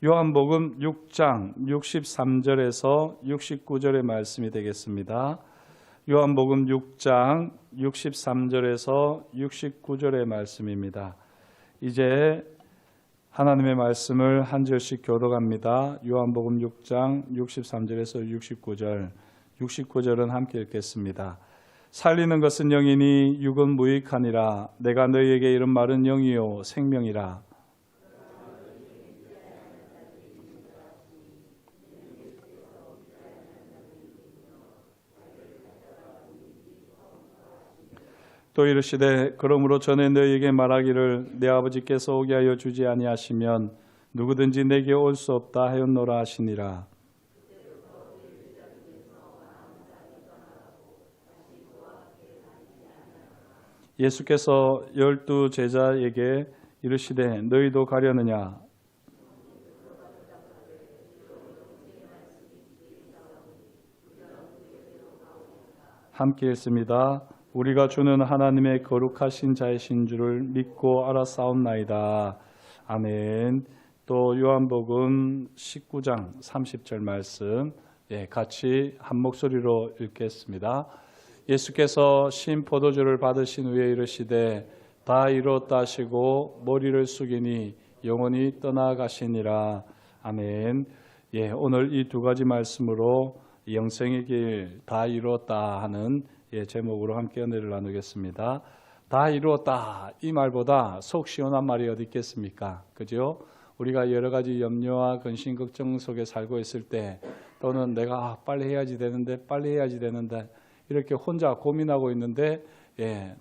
요한복음 6장 63절에서 69절의 말씀이 되겠습니다. 요한복음 6장 63절에서 69절의 말씀입니다. 이제 하나님의 말씀을 한 절씩 교독합니다. 요한복음 6장 63절에서 69절, 69절은 함께 읽겠습니다. 살리는 것은 영이니 육은 무익하니라. 내가 너희에게 이른 말은 영이요 생명이라. 또 이르시되 그러므로 전에 너희에게 말하기를 내 아버지께서 오게 하여 주지 아니하시면 누구든지 내게 올 수 없다 하였노라 하시니라. 예수께서 12 제자에게 이르시되 너희도 가려느냐. 함께 읽습니다. 우리가 주는 하나님의 거룩하신 자이신 줄을 믿고 알아싸움나이다. 아멘. 또 요한복음 19장 30절 말씀 같이 한 목소리로 읽겠습니다. 예수께서 신 포도주를 받으신 후에 이르시되 다 이루었다 하시고 머리를 숙이니 영원히 떠나가시니라. 아멘. 오늘 이 두 가지 말씀으로 영생의 길 다 이루었다 하는 제목으로 함께 은혜를 나누겠습니다. 다 이루었다 이 말보다 속 시원한 말이 어디 있겠습니까? 그죠? 우리가 여러 가지 염려와 근심 걱정 속에 살고 있을 때 또는 내가 빨리 해야지 되는데 이렇게 혼자 고민하고 있는데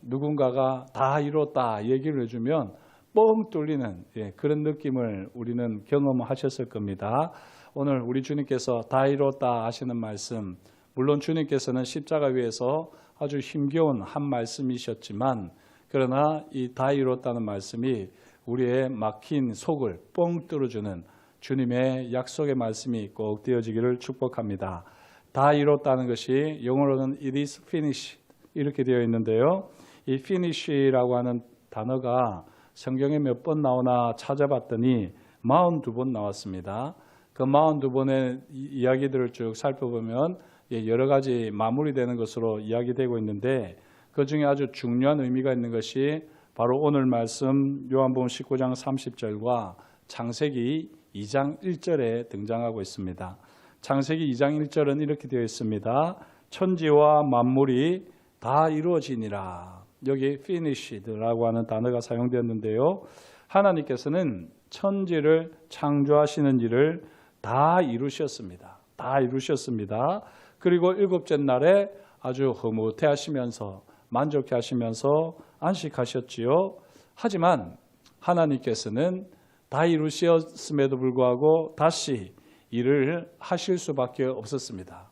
누군가가 다 이루었다 얘기를 해주면 뻥 뚫리는 그런 느낌을 우리는 경험하셨을 겁니다. 오늘 우리 주님께서 다 이루었다 하시는 말씀, 물론 주님께서는 십자가 위에서 아주 힘겨운 한 말씀이셨지만 그러나 이 다 이루었다는 말씀이 우리의 막힌 속을 뻥 뚫어주는 주님의 약속의 말씀이 꼭 되어지기를 축복합니다. 다 이뤘다는 것이 영어로는 it is finished 이렇게 되어 있는데요. 이 finish라고 하는 단어가 성경에 몇 번 나오나 찾아봤더니 42번 나왔습니다. 그 42번의 이야기들을 쭉 살펴보면 여러 가지 마무리되는 것으로 이야기되고 있는데 그 중에 아주 중요한 의미가 있는 것이 바로 오늘 말씀 요한복음 19장 30절과 창세기 2장 1절에 등장하고 있습니다. 창세기 2장 1절은 이렇게 되어 있습니다. 천지와 만물이 다 이루어지니라. 여기 finished라고 하는 단어가 사용되었는데요. 하나님께서는 천지를 창조하시는 일을 다 이루셨습니다. 다 이루셨습니다. 그리고 일곱째 날에 아주 흐뭇해 하시면서 만족해 하시면서 안식하셨지요. 하지만 하나님께서는 다 이루셨음에도 불구하고 다시 일을 하실 수밖에 없었습니다.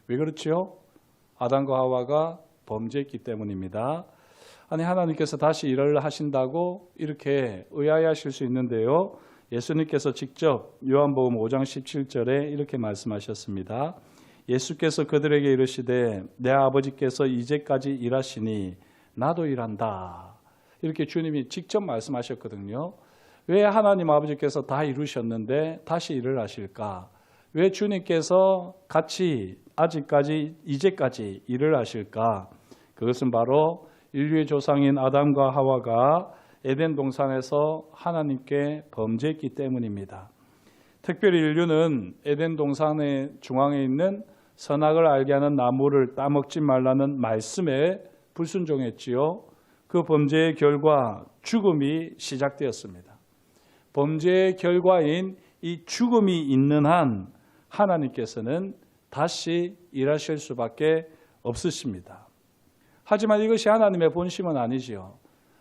왜 그렇지요? 아담과 하와가 범죄했기 때문입니다. 아니 하나님께서 다시 일을 하신다고 이렇게 의아해하실 수 있는데요. 예수님께서 직접 요한복음 5장 17절에 이렇게 말씀하셨습니다. 예수께서 그들에게 이르시되 내 아버지께서 이제까지 일하시니 나도 일한다. 이렇게 주님이 직접 말씀하셨거든요. 왜 하나님 아버지께서 다 이루셨는데 다시 일을 하실까? 왜 주님께서 같이 아직까지 이제까지 일을 하실까? 그것은 바로 인류의 조상인 아담과 하와가 에덴 동산에서 하나님께 범죄했기 때문입니다. 특별히 인류는 에덴 동산의 중앙에 있는 선악을 알게 하는 나무를 따먹지 말라는 말씀에 불순종했지요. 그 범죄의 결과 죽음이 시작되었습니다. 범죄의 결과인 이 죽음이 있는 한 하나님께서는 다시 일하실 수밖에 없으십니다. 하지만 이것이 하나님의 본심은 아니지요.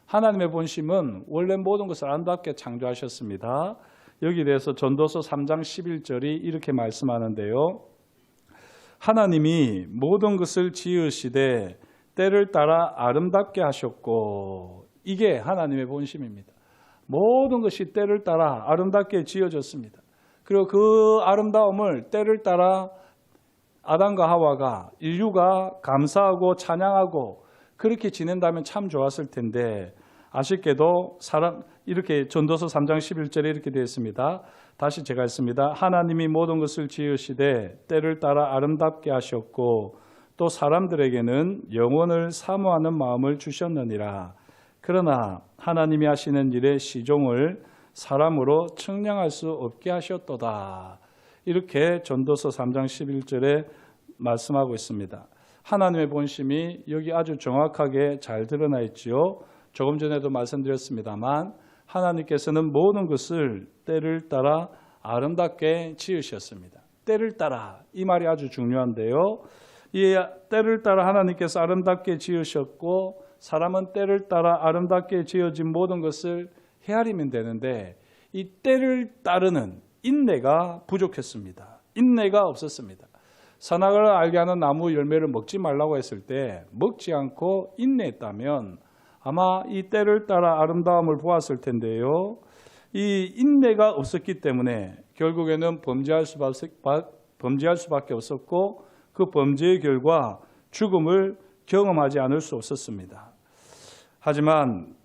하나님의 본심은 원래 모든 것을 아름답게 창조하셨습니다. 여기에 대해서 전도서 3장 11절이 이렇게 말씀하는데요. 하나님이 모든 것을 지으시되 때를 따라 아름답게 하셨고, 이게 하나님의 본심입니다. 모든 것이 때를 따라 아름답게 지어졌습니다. 그리고 그 아름다움을 때를 따라 아담과 하와가 인류가 감사하고 찬양하고 그렇게 지낸다면 참 좋았을 텐데 아쉽게도 이렇게 전도서 3장 11절에 이렇게 되어 있습니다. 다시 제가 했습니다. 하나님이 모든 것을 지으시되 때를 따라 아름답게 하셨고 또 사람들에게는 영원을 사모하는 마음을 주셨느니라. 그러나 하나님이 하시는 일의 시종을 사람으로 측량할 수 없게 하셨도다. 이렇게 전도서 3장 11절에 말씀하고 있습니다. 하나님의 본심이 여기 아주 정확하게 잘 드러나 있지요. 조금 전에도 말씀드렸습니다만 하나님께서는 모든 것을 때를 따라 아름답게 지으셨습니다. 때를 따라, 이 말이 아주 중요한데요. 이 때를 따라 하나님께서 아름답게 지으셨고 사람은 때를 따라 아름답게 지어진 모든 것을 헤아리면 되는데 이 때를 따르는 인내가 부족했습니다. 인내가 없었습니다. 선악을 알게 하는 나무 열매를 먹지 말라고 했을 때 먹지 않고 인내했다면 아마 이 때를 따라 아름다움을 보았을 텐데요. 이 인내가 없었기 때문에 결국에는 범죄할 수밖에 없었고 그 범죄의 결과 죽음을 경험하지 않을 수 없었습니다. 하지만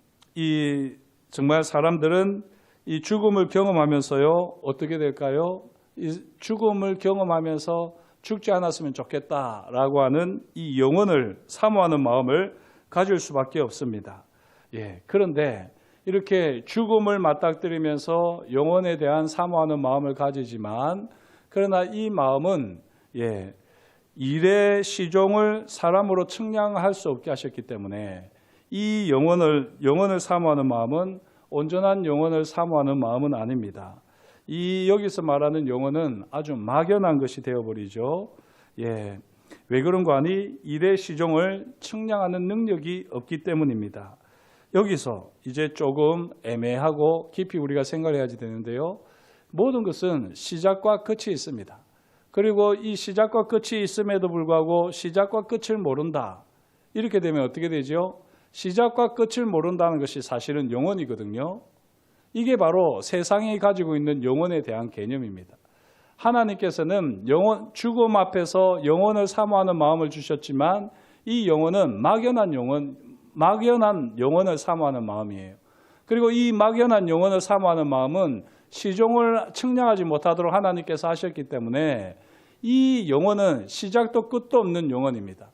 정말 사람들은 이 죽음을 경험하면서요, 어떻게 될까요? 이 죽음을 경험하면서 죽지 않았으면 좋겠다라고 하는 이 영혼을 사모하는 마음을 가질 수밖에 없습니다. 그런데 이렇게 죽음을 맞닥뜨리면서 영혼에 대한 사모하는 마음을 가지지만 그러나 이 마음은 일의 시종을 사람으로 측량할 수 없게 하셨기 때문에 이 영혼을 사모하는 마음은 온전한 영혼을 사모하는 마음은 아닙니다. 이 여기서 말하는 영혼은 아주 막연한 것이 되어버리죠. 왜 그런가 하니 일의 시종을 측량하는 능력이 없기 때문입니다. 여기서 이제 조금 애매하고 깊이 우리가 생각해야지 되는데요. 모든 것은 시작과 끝이 있습니다. 그리고 이 시작과 끝이 있음에도 불구하고 시작과 끝을 모른다. 이렇게 되면 어떻게 되죠? 시작과 끝을 모른다는 것이 사실은 영혼이거든요. 이게 바로 세상이 가지고 있는 영혼에 대한 개념입니다. 하나님께서는 죽음 앞에서 영혼을 사모하는 마음을 주셨지만 이 영혼은 막연한 영혼을 사모하는 마음이에요. 그리고 이 막연한 영혼을 사모하는 마음은 시종을 측량하지 못하도록 하나님께서 하셨기 때문에 이 영혼은 시작도 끝도 없는 영혼입니다.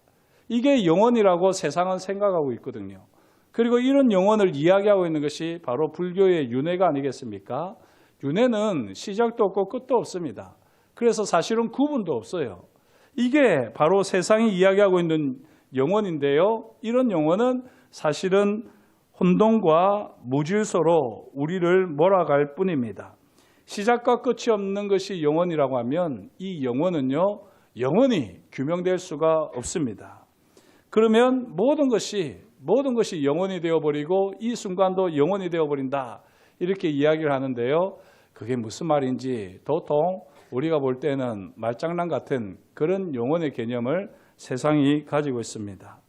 이게 영혼이라고 세상은 생각하고 있거든요. 그리고 이런 영혼을 이야기하고 있는 것이 바로 불교의 윤회가 아니겠습니까? 윤회는 시작도 없고 끝도 없습니다. 그래서 사실은 구분도 없어요. 이게 바로 세상이 이야기하고 있는 영혼인데요. 이런 영혼은 사실은 혼돈과 무질서로 우리를 몰아갈 뿐입니다. 시작과 끝이 없는 것이 영혼이라고 하면 이 영혼은요, 영원히 규명될 수가 없습니다. 그러면 모든 것이 영혼이 되어버리고 이 순간도 영혼이 되어버린다. 이렇게 이야기를 하는데요. 그게 무슨 말인지 도통 우리가 볼 때는 말장난 같은 그런 영혼의 개념을 세상이 가지고 있습니다.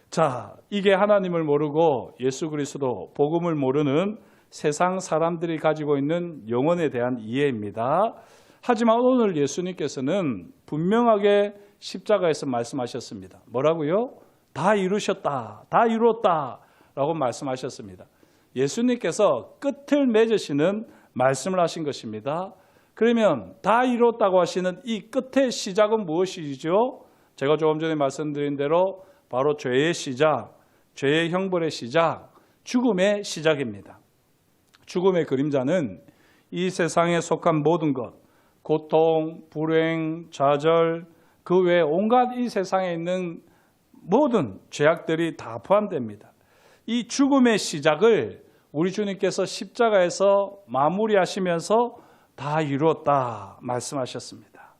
자, 이게 하나님을 모르고 예수 그리스도 복음을 모르는 세상 사람들이 가지고 있는 영혼에 대한 이해입니다. 하지만 오늘 예수님께서는 분명하게 십자가에서 말씀하셨습니다. 뭐라고요? 다 이루셨다, 다 이루었다 라고 말씀하셨습니다. 예수님께서 끝을 맺으시는 말씀을 하신 것입니다. 그러면 다 이루었다고 하시는 이 끝의 시작은 무엇이죠? 제가 조금 전에 말씀드린 대로 바로 죄의 시작, 죄의 형벌의 시작, 죽음의 시작입니다. 죽음의 그림자는 이 세상에 속한 모든 것, 고통, 불행, 좌절, 그 외 온갖 이 세상에 있는 모든 죄악들이 다 포함됩니다. 이 죽음의 시작을 우리 주님께서 십자가에서 마무리하시면서 다 이루었다 말씀하셨습니다.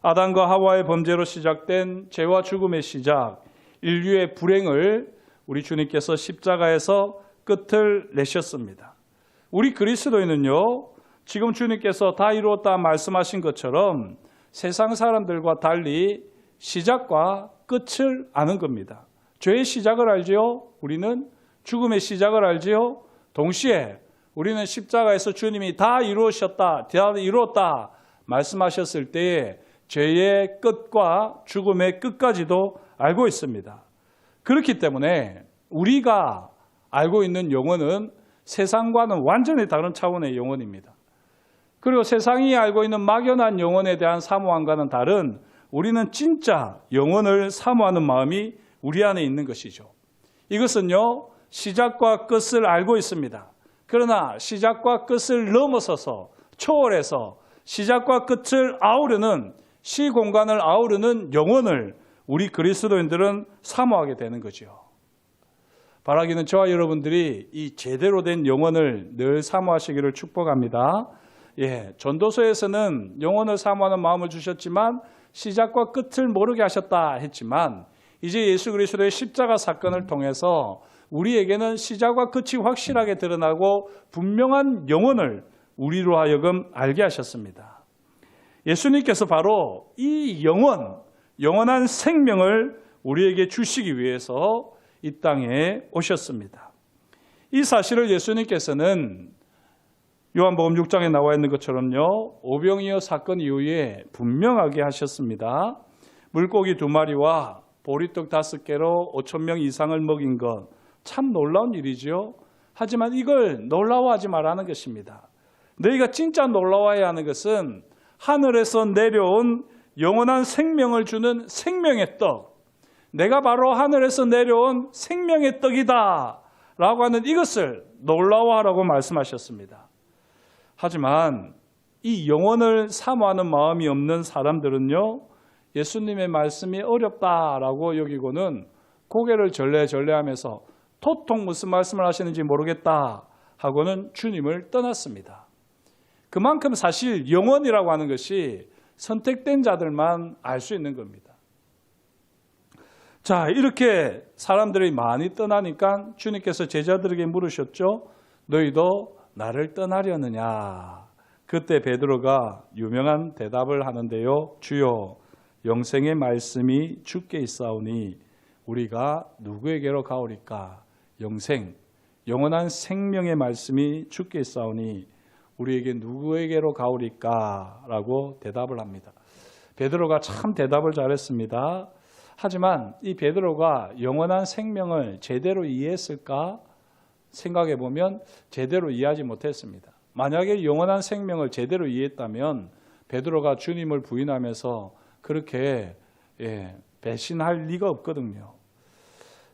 아담과 하와의 범죄로 시작된 죄와 죽음의 시작, 인류의 불행을 우리 주님께서 십자가에서 끝을 내셨습니다. 우리 그리스도인은요, 지금 주님께서 다 이루었다 말씀하신 것처럼 세상 사람들과 달리 시작과 끝을 아는 겁니다. 죄의 시작을 알지요. 우리는 죽음의 시작을 알지요. 동시에 우리는 십자가에서 주님이 다 이루었다 말씀하셨을 때에 죄의 끝과 죽음의 끝까지도 알고 있습니다. 그렇기 때문에 우리가 알고 있는 영혼은 세상과는 완전히 다른 차원의 영혼입니다. 그리고 세상이 알고 있는 막연한 영혼에 대한 사모함과는 다른 우리는 진짜 영혼을 사모하는 마음이 우리 안에 있는 것이죠. 이것은요, 시작과 끝을 알고 있습니다. 그러나 시작과 끝을 넘어서서 초월해서 시작과 끝을 아우르는 시공간을 아우르는 영혼을 우리 그리스도인들은 사모하게 되는 거죠. 바라기는 저와 여러분들이 이 제대로 된 영혼을 늘 사모하시기를 축복합니다. 전도서에서는 영혼을 사모하는 마음을 주셨지만 시작과 끝을 모르게 하셨다 했지만 이제 예수 그리스도의 십자가 사건을 통해서 우리에게는 시작과 끝이 확실하게 드러나고 분명한 영혼을 우리로 하여금 알게 하셨습니다. 예수님께서 바로 이 영원한 생명을 우리에게 주시기 위해서 이 땅에 오셨습니다. 이 사실을 예수님께서는 요한복음 6장에 나와 있는 것처럼요, 오병이어 사건 이후에 분명하게 하셨습니다. 물고기 2마리와 보리떡 5개로 5,000명 이상을 먹인 것 참 놀라운 일이죠. 하지만 이걸 놀라워하지 말라는 것입니다. 너희가 진짜 놀라워해야 하는 것은 하늘에서 내려온 영원한 생명을 주는 생명의 떡, 내가 바로 하늘에서 내려온 생명의 떡이다 라고 하는 이것을 놀라워하라고 말씀하셨습니다. 하지만 이 영혼을 사모하는 마음이 없는 사람들은요, 예수님의 말씀이 어렵다라고 여기고는 고개를 절레절레하면서 도통 무슨 말씀을 하시는지 모르겠다 하고는 주님을 떠났습니다. 그만큼 사실 영혼이라고 하는 것이 선택된 자들만 알 수 있는 겁니다. 자, 이렇게 사람들이 많이 떠나니까 주님께서 제자들에게 물으셨죠. 너희도 나를 떠나려느냐? 그때 베드로가 유명한 대답을 하는데요. 주여, 영생의 말씀이 주께 있사오니 우리가 누구에게로 가오리까? 영원한 생명의 말씀이 주께 있사오니 우리에게 누구에게로 가오리까? 라고 대답을 합니다. 베드로가 참 대답을 잘했습니다. 하지만 이 베드로가 영원한 생명을 제대로 이해했을까? 생각해 보면 제대로 이해하지 못했습니다. 만약에 영원한 생명을 제대로 이해했다면 베드로가 주님을 부인하면서 그렇게 배신할 리가 없거든요.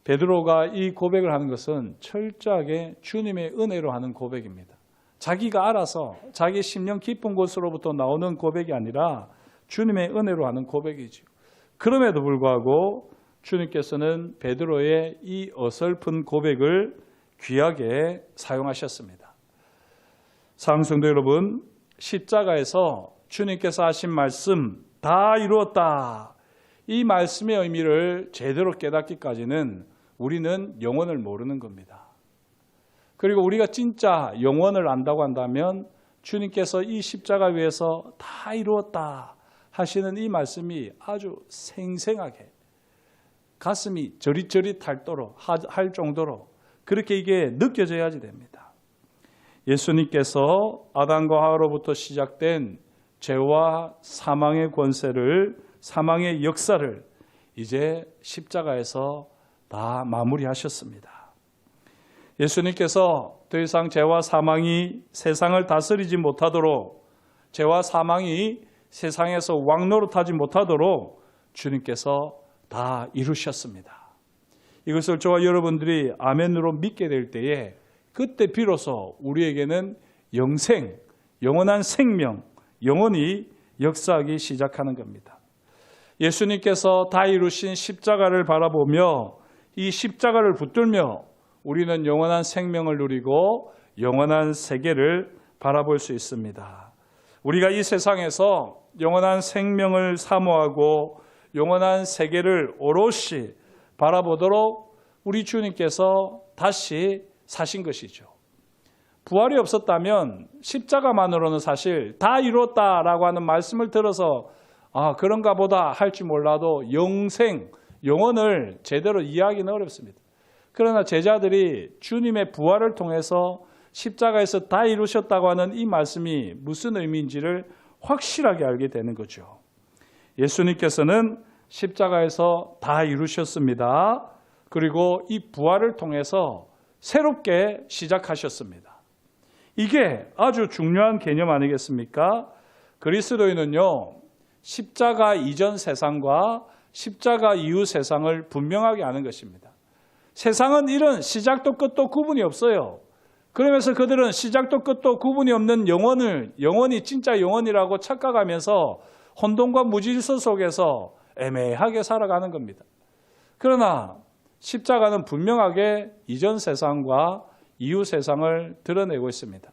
베드로가 이 고백을 하는 것은 철저하게 주님의 은혜로 하는 고백입니다. 자기가 알아서 자기 심령 깊은 곳으로부터 나오는 고백이 아니라 주님의 은혜로 하는 고백이죠. 그럼에도 불구하고 주님께서는 베드로의 이 어설픈 고백을 귀하게 사용하셨습니다. 사랑하는 성도 여러분, 십자가에서 주님께서 하신 말씀 다 이루었다. 이 말씀의 의미를 제대로 깨닫기까지는 우리는 영혼을 모르는 겁니다. 그리고 우리가 진짜 영혼을 안다고 한다면 주님께서 이 십자가 위에서 다 이루었다 하시는 이 말씀이 아주 생생하게 가슴이 저릿저릿할 정도로 그렇게 이게 느껴져야지 됩니다. 예수님께서 아담과 하와로부터 시작된 죄와 사망의 권세를, 사망의 역사를 이제 십자가에서 다 마무리하셨습니다. 예수님께서 더 이상 죄와 사망이 세상을 다스리지 못하도록, 죄와 사망이 세상에서 왕노릇하지 못하도록 주님께서 다 이루셨습니다. 이것을 저와 여러분들이 아멘으로 믿게 될 때에 그때 비로소 우리에게는 영원한 생명, 영혼이 역사하기 시작하는 겁니다. 예수님께서 다 이루신 십자가를 바라보며 이 십자가를 붙들며 우리는 영원한 생명을 누리고 영원한 세계를 바라볼 수 있습니다. 우리가 이 세상에서 영원한 생명을 사모하고 영원한 세계를 오롯이 바라보도록 우리 주님께서 다시 사신 것이죠. 부활이 없었다면 십자가만으로는 사실 다 이뤘다라고 하는 말씀을 들어서 그런가 보다 할지 몰라도 영혼을 제대로 이해하기는 어렵습니다. 그러나 제자들이 주님의 부활을 통해서 십자가에서 다 이루셨다고 하는 이 말씀이 무슨 의미인지를 확실하게 알게 되는 거죠. 예수님께서는 십자가에서 다 이루셨습니다. 그리고 이 부활을 통해서 새롭게 시작하셨습니다. 이게 아주 중요한 개념 아니겠습니까? 그리스도인은요, 십자가 이전 세상과 십자가 이후 세상을 분명하게 아는 것입니다. 세상은 이런 시작도 끝도 구분이 없어요. 그러면서 그들은 시작도 끝도 구분이 없는 영원히 진짜 영원이라고 착각하면서 혼돈과 무질서 속에서 애매하게 살아가는 겁니다. 그러나 십자가는 분명하게 이전 세상과 이후 세상을 드러내고 있습니다.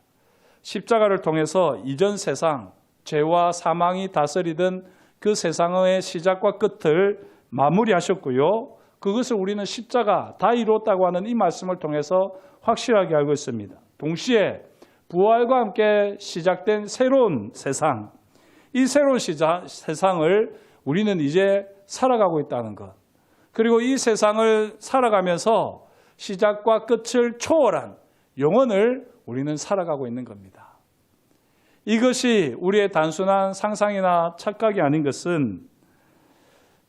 십자가를 통해서 이전 세상, 죄와 사망이 다스리던 그 세상의 시작과 끝을 마무리하셨고요. 그것을 우리는 십자가 다 이루었다고 하는 이 말씀을 통해서 확실하게 알고 있습니다. 동시에 부활과 함께 시작된 새로운 세상, 이 새로운 세상을 우리는 이제 살아가고 있다는 것. 그리고 이 세상을 살아가면서 시작과 끝을 초월한 영혼을 우리는 살아가고 있는 겁니다. 이것이 우리의 단순한 상상이나 착각이 아닌 것은,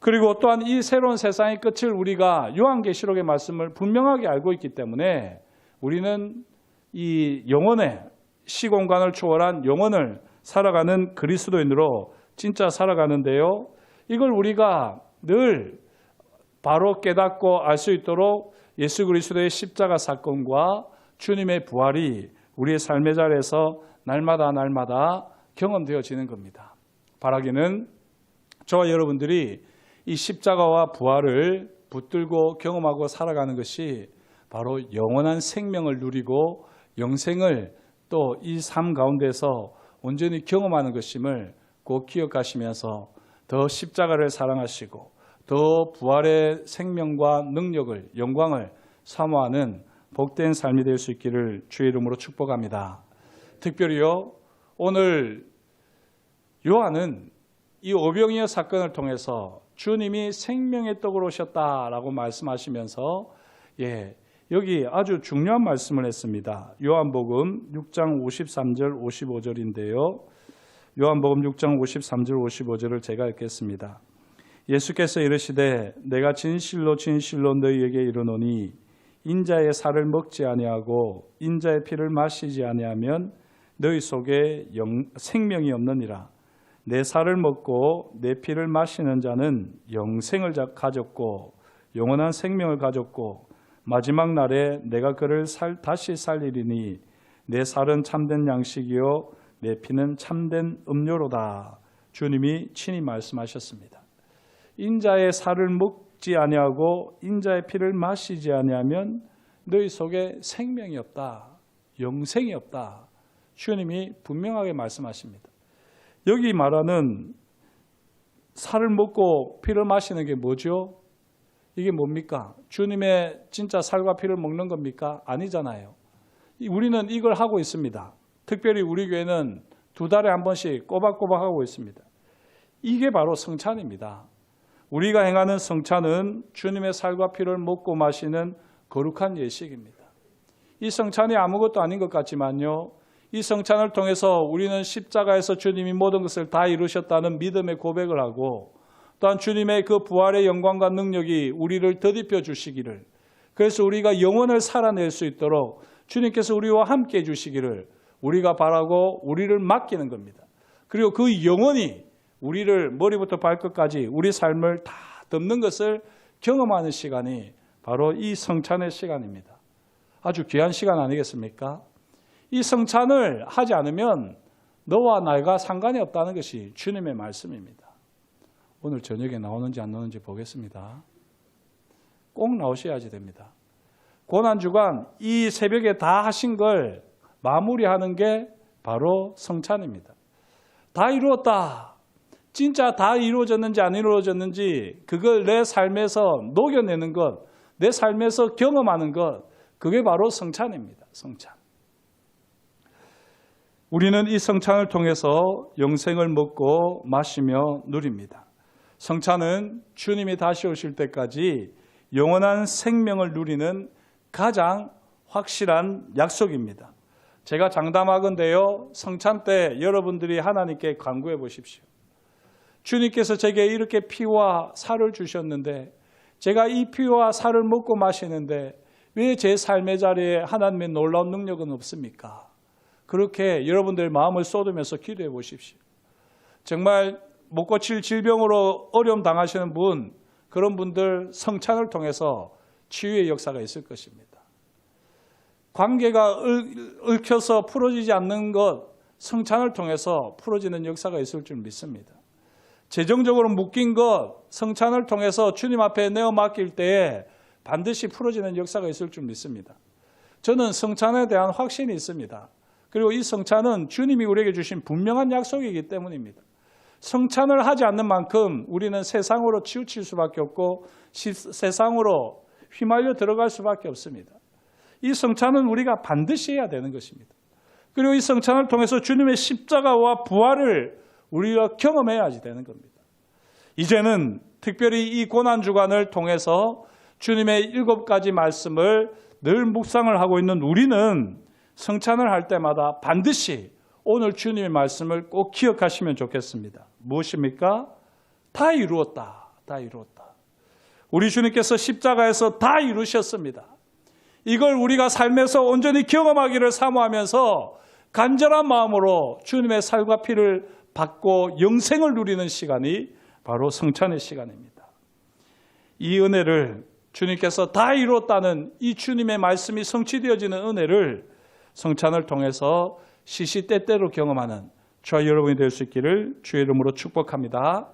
그리고 또한 이 새로운 세상의 끝을 우리가 요한계시록의 말씀을 분명하게 알고 있기 때문에 우리는 이 영혼의 시공간을 초월한 영혼을 살아가는 그리스도인으로 진짜 살아가는데요. 이걸 우리가 늘 바로 깨닫고 알 수 있도록 예수 그리스도의 십자가 사건과 주님의 부활이 우리의 삶의 자리에서 날마다 경험되어지는 겁니다. 바라기는 저와 여러분들이 이 십자가와 부활을 붙들고 경험하고 살아가는 것이 바로 영원한 생명을 누리고 영생을 또 이 삶 가운데서 온전히 경험하는 것임을 꼭 기억하시면서 더 십자가를 사랑하시고 더 부활의 생명과 능력을, 영광을 사모하는 복된 삶이 될 수 있기를 주의 이름으로 축복합니다. 특별히요, 오늘 요한은 이 오병이어 사건을 통해서 주님이 생명의 떡으로 오셨다라고 말씀하시면서 여기 아주 중요한 말씀을 했습니다. 요한복음 6장 53절 55절인데요. 요한복음 6장 53절 55절을 제가 읽겠습니다. 예수께서 이르시되 내가 진실로 너희에게 이르노니 인자의 살을 먹지 아니하고 인자의 피를 마시지 아니하면 너희 속에 생명이 없느니라. 내 살을 먹고 내 피를 마시는 자는 영생을 가졌고 영원한 생명을 가졌고 마지막 날에 내가 그를 다시 살리리니 내 살은 참된 양식이요 내 피는 참된 음료로다. 주님이 친히 말씀하셨습니다. 인자의 살을 먹지 아니하고 인자의 피를 마시지 아니하면 너희 속에 생명이 없다. 영생이 없다. 주님이 분명하게 말씀하십니다. 여기 말하는 살을 먹고 피를 마시는 게 뭐죠? 이게 뭡니까? 주님의 진짜 살과 피를 먹는 겁니까? 아니잖아요. 우리는 이걸 하고 있습니다. 특별히 우리 교회는 2달에 한 번씩 꼬박꼬박 하고 있습니다. 이게 바로 성찬입니다. 우리가 행하는 성찬은 주님의 살과 피를 먹고 마시는 거룩한 예식입니다. 이 성찬이 아무것도 아닌 것 같지만요. 이 성찬을 통해서 우리는 십자가에서 주님이 모든 것을 다 이루셨다는 믿음의 고백을 하고 또한 주님의 그 부활의 영광과 능력이 우리를 더딥혀 주시기를, 그래서 우리가 영혼을 살아낼 수 있도록 주님께서 우리와 함께 해주시기를 우리가 바라고 우리를 맡기는 겁니다. 그리고 그 영혼이 우리를 머리부터 발끝까지 우리 삶을 다 덮는 것을 경험하는 시간이 바로 이 성찬의 시간입니다. 아주 귀한 시간 아니겠습니까? 이 성찬을 하지 않으면 너와 나가 상관이 없다는 것이 주님의 말씀입니다. 오늘 저녁에 나오는지 안 나오는지 보겠습니다. 꼭 나오셔야지 됩니다. 고난주간 이 새벽에 다 하신 걸 마무리하는 게 바로 성찬입니다. 다 이루었다. 진짜 다 이루어졌는지 안 이루어졌는지 그걸 내 삶에서 녹여내는 것, 내 삶에서 경험하는 것, 그게 바로 성찬입니다. 성찬. 우리는 이 성찬을 통해서 영생을 먹고 마시며 누립니다. 성찬은 주님이 다시 오실 때까지 영원한 생명을 누리는 가장 확실한 약속입니다. 제가 장담하건대요, 성찬 때 여러분들이 하나님께 간구해 보십시오. 주님께서 제게 이렇게 피와 살을 주셨는데 제가 이 피와 살을 먹고 마시는데 왜 제 삶의 자리에 하나님의 놀라운 능력은 없습니까? 그렇게 여러분들의 마음을 쏟으면서 기도해 보십시오. 정말 못 고칠 질병으로 어려움 당하시는 분, 그런 분들 성찬을 통해서 치유의 역사가 있을 것입니다. 관계가 얽혀서 풀어지지 않는 것, 성찬을 통해서 풀어지는 역사가 있을 줄 믿습니다. 재정적으로 묶인 것, 성찬을 통해서 주님 앞에 내어 맡길 때에 반드시 풀어지는 역사가 있을 줄 믿습니다. 저는 성찬에 대한 확신이 있습니다. 그리고 이 성찬은 주님이 우리에게 주신 분명한 약속이기 때문입니다. 성찬을 하지 않는 만큼 우리는 세상으로 치우칠 수밖에 없고 세상으로 휘말려 들어갈 수밖에 없습니다. 이 성찬은 우리가 반드시 해야 되는 것입니다. 그리고 이 성찬을 통해서 주님의 십자가와 부활을 우리가 경험해야지 되는 겁니다. 이제는 특별히 이 고난주간을 통해서 주님의 7가지 말씀을 늘 묵상을 하고 있는 우리는 성찬을 할 때마다 반드시 오늘 주님의 말씀을 꼭 기억하시면 좋겠습니다. 무엇입니까? 다 이루었다. 다 이루었다. 우리 주님께서 십자가에서 다 이루셨습니다. 이걸 우리가 삶에서 온전히 경험하기를 사모하면서 간절한 마음으로 주님의 살과 피를 받고 영생을 누리는 시간이 바로 성찬의 시간입니다. 이 은혜를 주님께서 다 이루었다는 이 주님의 말씀이 성취되어지는 은혜를 성찬을 통해서 시시때때로 경험하는 저와 여러분이 될 수 있기를 주의 이름으로 축복합니다.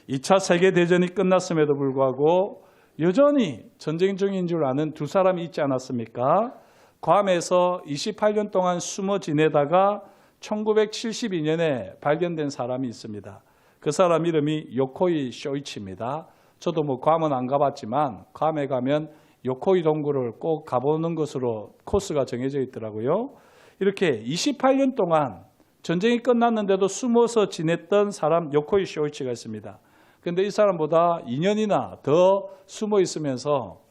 2차 세계대전이 끝났음에도 불구하고 여전히 전쟁 중인 줄 아는 두 사람이 있지 않았습니까? 괌에서 28년 동안 숨어 지내다가 1972년에 발견된 사람이 있습니다. 그 사람 이름이 요코이 쇼이치입니다. 저도 괌은 안 가봤지만 괌에 가면 요코이 동굴을 꼭 가보는 것으로 코스가 정해져 있더라고요. 이렇게 28년 동안 전쟁이 끝났는데도 숨어서 지냈던 사람 요코이 쇼이치가 있습니다. 그런데 이 사람보다 2년이나 더 숨어 있으면서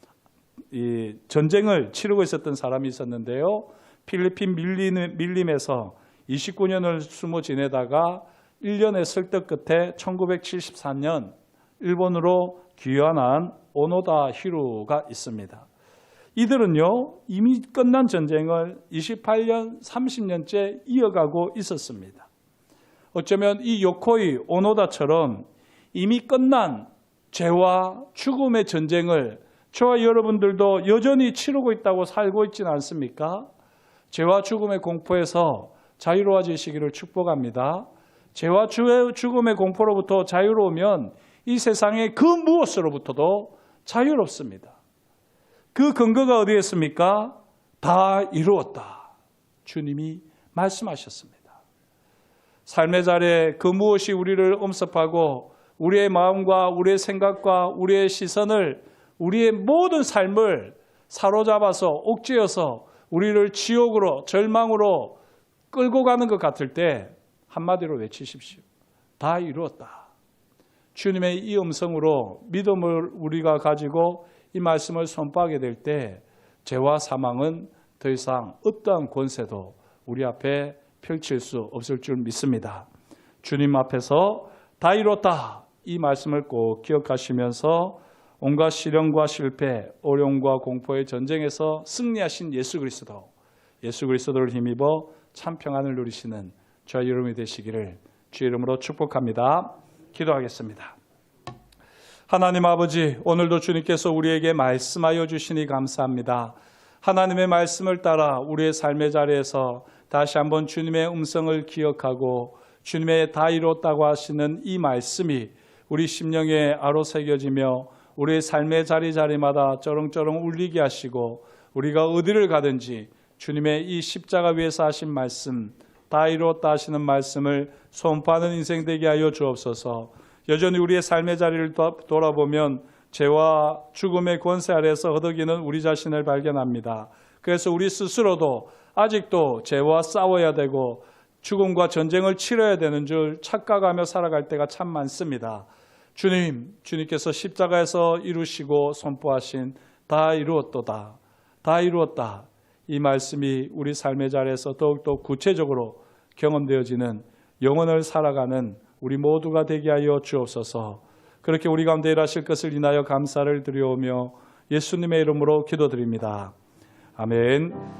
이 전쟁을 치르고 있었던 사람이 있었는데요. 필리핀 밀림에서 29년을 숨어 지내다가 1년의 설득 끝에 1974년 일본으로 귀환한 오노다 히루가 있습니다. 이들은요, 이미 끝난 전쟁을 28년, 30년째 이어가고 있었습니다. 어쩌면 이 요코이 오노다처럼 이미 끝난 죄와 죽음의 전쟁을 저와 여러분들도 여전히 치르고 있다고 살고 있지는 않습니까? 죄와 죽음의 공포에서 자유로워지시기를 축복합니다. 죄와 죽음의 공포로부터 자유로우면 이 세상의 그 무엇으로부터도 자유롭습니다. 그 근거가 어디에 있습니까? 다 이루었다. 주님이 말씀하셨습니다. 삶의 자리에 그 무엇이 우리를 엄습하고 우리의 마음과 우리의 생각과 우리의 시선을 우리의 모든 삶을 사로잡아서 옥죄어서 우리를 지옥으로 절망으로 끌고 가는 것 같을 때 한마디로 외치십시오. 다 이루었다. 주님의 이 음성으로 믿음을 우리가 가지고 이 말씀을 선포하게 될 때 죄와 사망은 더 이상 어떠한 권세도 우리 앞에 펼칠 수 없을 줄 믿습니다. 주님 앞에서 다 이뤘다 이 말씀을 꼭 기억하시면서 온갖 시련과 실패, 어려움과 공포의 전쟁에서 승리하신 예수 그리스도를 힘입어 참 평안을 누리시는 저와 여러분이 되시기를 주의 이름으로 축복합니다. 기도하겠습니다. 하나님 아버지, 오늘도 주님께서 우리에게 말씀하여 주시니 감사합니다. 하나님의 말씀을 따라 우리의 삶의 자리에서 다시 한번 주님의 음성을 기억하고 주님의 다 이뤘다고 하시는 이 말씀이 우리 심령에 아로새겨지며 우리의 삶의 자리마다 쩌렁쩌렁 울리게 하시고 우리가 어디를 가든지 주님의 이 십자가 위에서 하신 말씀, 다 이뤘다 하시는 말씀을 선포하는 인생 되게 하여 주옵소서. 여전히 우리의 삶의 자리를 돌아보면 죄와 죽음의 권세 아래에서 허덕이는 우리 자신을 발견합니다. 그래서 우리 스스로도 아직도 죄와 싸워야 되고 죽음과 전쟁을 치러야 되는 줄 착각하며 살아갈 때가 참 많습니다. 주님께서 십자가에서 이루시고 선포하신 다 이루었도다, 다 이루었다. 이 말씀이 우리 삶의 자리에서 더욱더 구체적으로 경험되어지는 영혼을 살아가는 우리 모두가 되게 하여 주옵소서. 그렇게 우리 가운데 일하실 것을 인하여 감사를 드리오며 예수님의 이름으로 기도드립니다. 아멘.